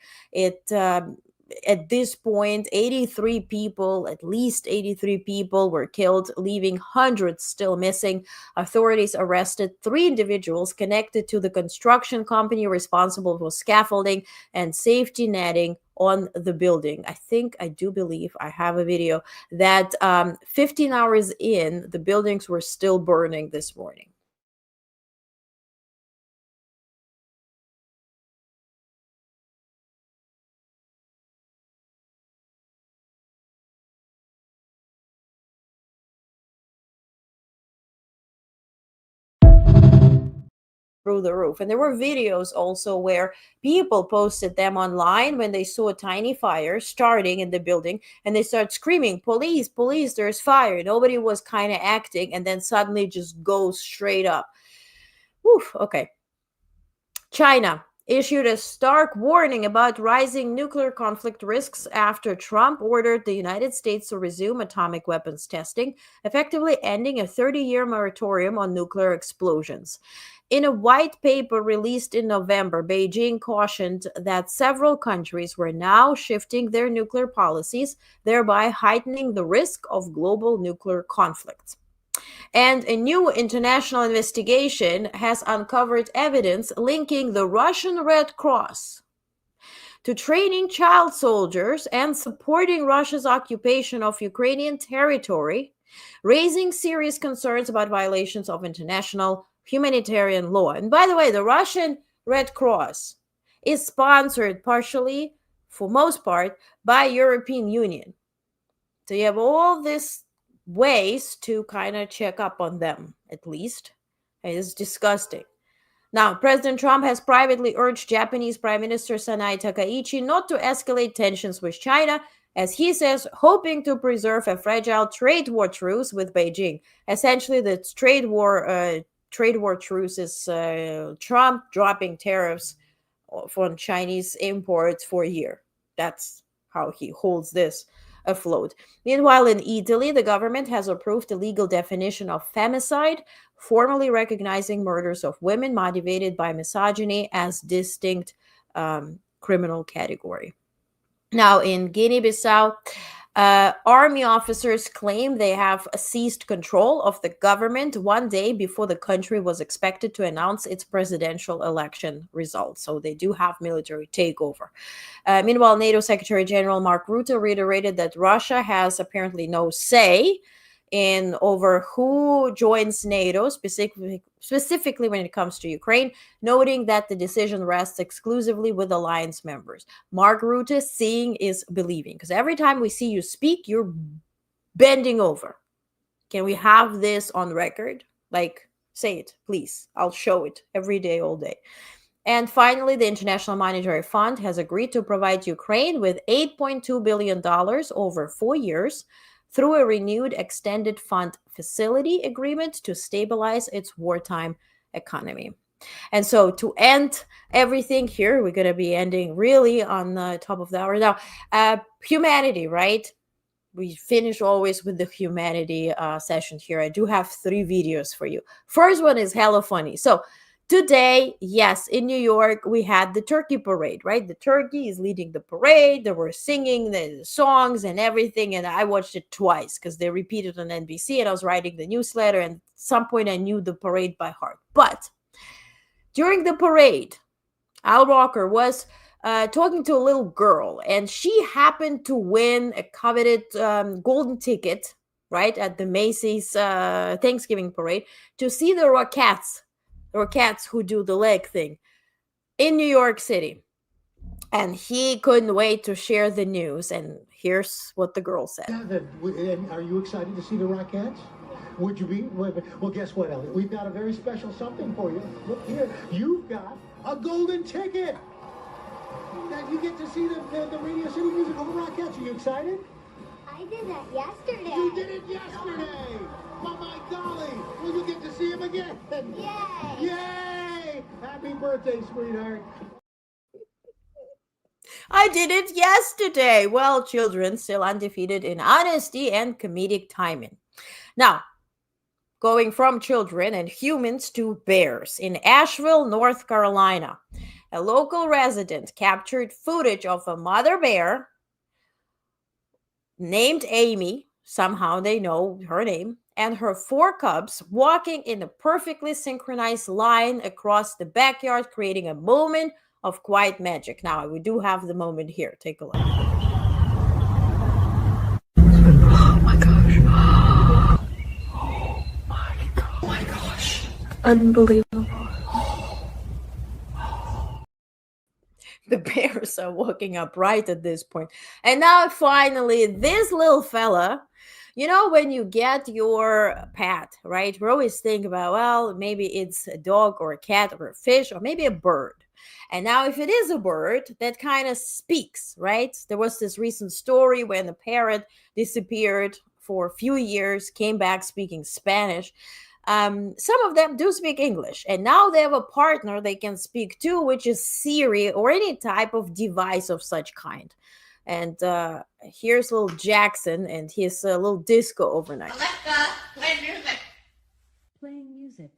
At this point, 83 people, at least 83 people were killed, leaving hundreds still missing. Authorities arrested 3 individuals connected to the construction company responsible for scaffolding and safety netting on the building. I do believe I have a video that 15 hours in, the buildings were still burning this morning. Through the roof. And there were videos also where people posted them online when they saw a tiny fire starting in the building and they start screaming, police, police, there's fire. Nobody was kind of acting, and then suddenly just goes straight up. Okay. China issued a stark warning about rising nuclear conflict risks after Trump ordered the United States to resume atomic weapons testing, effectively ending a 30-year moratorium on nuclear explosions. In a white paper released in November, Beijing cautioned that several countries were now shifting their nuclear policies, thereby heightening the risk of global nuclear conflicts. And a new international investigation has uncovered evidence linking the Russian Red Cross to training child soldiers and supporting Russia's occupation of Ukrainian territory, raising serious concerns about violations of international humanitarian law. And by the way, the Russian Red Cross is sponsored partially, for most part, by European Union. So you have all these ways to kind of check up on them, at least. It's disgusting. Now, President Trump has privately urged Japanese Prime Minister Sanae Takaichi not to escalate tensions with China, as he says, hoping to preserve a fragile trade war truce with Beijing. Essentially, the trade war truce is Trump dropping tariffs on Chinese imports for a year. That's how he holds this afloat. Meanwhile, in Italy, the government has approved a legal definition of femicide, formally recognizing murders of women motivated by misogyny as distinct criminal category. Now, in Guinea-Bissau, army officers claim they have seized control of the government one day before the country was expected to announce its presidential election results. So they do have military takeover. Meanwhile, NATO Secretary General Mark Rutte reiterated that Russia has apparently no say in over who joins NATO, specifically when it comes to Ukraine, noting that the decision rests exclusively with alliance members. Mark Rutte, seeing is believing, because every time we see you speak, you're bending over. Can we have this on record? Like, say it, please. I'll show it every day, all day. And finally, the International Monetary Fund has agreed to provide Ukraine with $8.2 billion over 4 years through a renewed extended fund facility agreement to stabilize its wartime economy. And so to end everything here, we're going to be ending really on the top of the hour now. Humanity, right? We finish always with the humanity session here. I do have 3 videos for you. First one is hella funny. So today, yes, in New York, we had the turkey parade, right? The turkey is leading the parade. They were singing the songs and everything. And I watched it twice because they repeated on NBC and I was writing the newsletter. And at some point, I knew the parade by heart. But during the parade, Al Roker was talking to a little girl, and she happened to win a coveted golden ticket, right, at the Macy's Thanksgiving parade to see the Rockettes who do the leg thing in New York City. And he couldn't wait to share the news. And here's what the girl said. Are you excited to see the Rockettes? Would you be? Well, guess what, Elliot? We've got a very special something for you. Look here. You've got a golden ticket. That you get to see the Radio City Music Hall Rockettes. Are you excited? I did that yesterday. You did it yesterday. Oh, my golly. Will you get to see him again? Yay. Yay. Happy birthday, sweetheart. I did it yesterday. Well, children still undefeated in honesty and comedic timing. Now, going from children and humans to bears. In Asheville, North Carolina, a local resident captured footage of a mother bear named Amy, somehow they know her name, and her 4 cubs walking in a perfectly synchronized line across the backyard, creating a moment of quiet magic. Now, we do have the moment here. Take a look. Oh my gosh. Oh my gosh. Unbelievable. The bears are walking upright at this point. And now finally, this little fella, you know, when you get your pet, right? We always think about, well, maybe it's a dog or a cat or a fish or maybe a bird. And now if it is a bird, that kind of speaks, right? There was this recent story when the parrot disappeared for a few years, came back speaking Spanish. Some of them do speak English, and now they have a partner they can speak to, which is Siri or any type of device of such kind. And here's little Jackson and his little disco overnight. Alexa, play music. Playing music.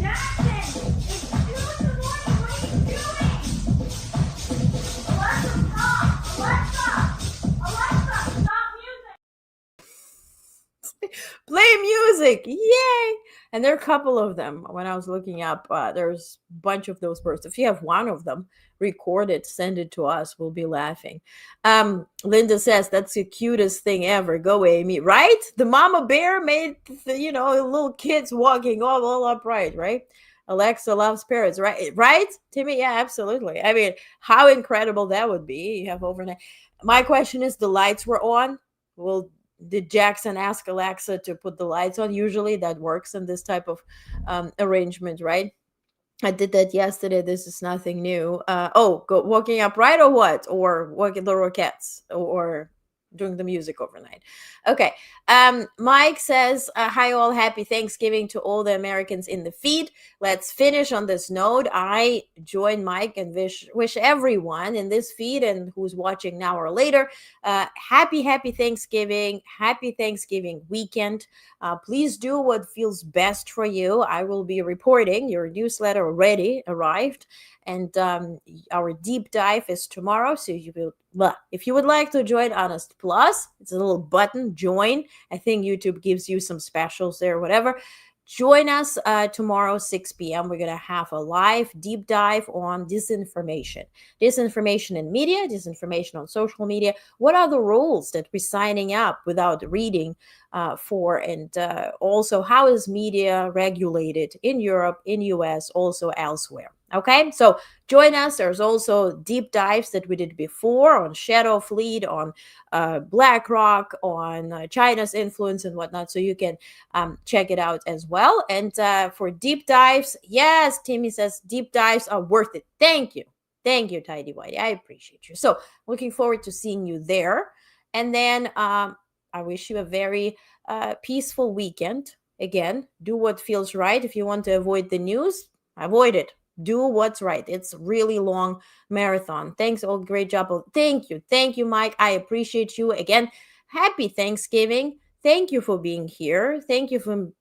Jackson, it's 2 in the morning. What are you doing? Alexa, stop. Alexa, stop music. Play music, yay! And there are a couple of them. When I was looking up, there's a bunch of those birds. If you have one of them, record it, send it to us. We'll be laughing. Linda says that's the cutest thing ever. Go, Amy. Right? The mama bear made little kids walking all upright, right? Alexa loves parrots, right, Timmy? Yeah, absolutely. I mean, how incredible that would be. You have overnight. My question is, the lights were on. Did Jackson ask Alexa to put the lights on? Usually that works in this type of arrangement, right? I did that yesterday. This is nothing new. Walking upright or what? Or walking the Rockettes or doing the music overnight. Okay. Mike says, hi all, happy Thanksgiving to all the Americans in the feed. Let's finish on this note. I join Mike and wish everyone in this feed and who's watching now or later, happy Thanksgiving, happy Thanksgiving weekend. Please do what feels best for you. I will be reporting. Your newsletter already arrived, and our deep dive is tomorrow. So if you would like to join Honest Plus, it's a little button, join. I think YouTube gives you some specials there, whatever. Join us tomorrow, 6 p.m. We're going to have a live deep dive on disinformation in media, disinformation on social media. What are the rules that we're signing up without reading for? And also, how is media regulated in Europe, in US, also elsewhere? Okay, so join us. There's also deep dives that we did before on Shadow Fleet, on BlackRock, on China's influence and whatnot. So you can check it out as well. And for deep dives, yes, Timmy says deep dives are worth it. Thank you. Thank you, Tidy Whitey. I appreciate you. So looking forward to seeing you there. And then I wish you a very peaceful weekend. Again, do what feels right. If you want to avoid the news, avoid it. Do what's right. It's really long marathon. Thanks. Oh, great job. Thank you, Mike. I appreciate you. Again, happy Thanksgiving. Thank you for being here. Thank you for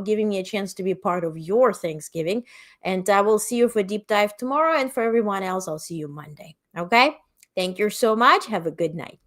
giving me a chance to be part of your Thanksgiving. And I will see you for deep dive tomorrow. And for everyone else, I'll see you Monday. Okay. Thank you so much. Have a good night.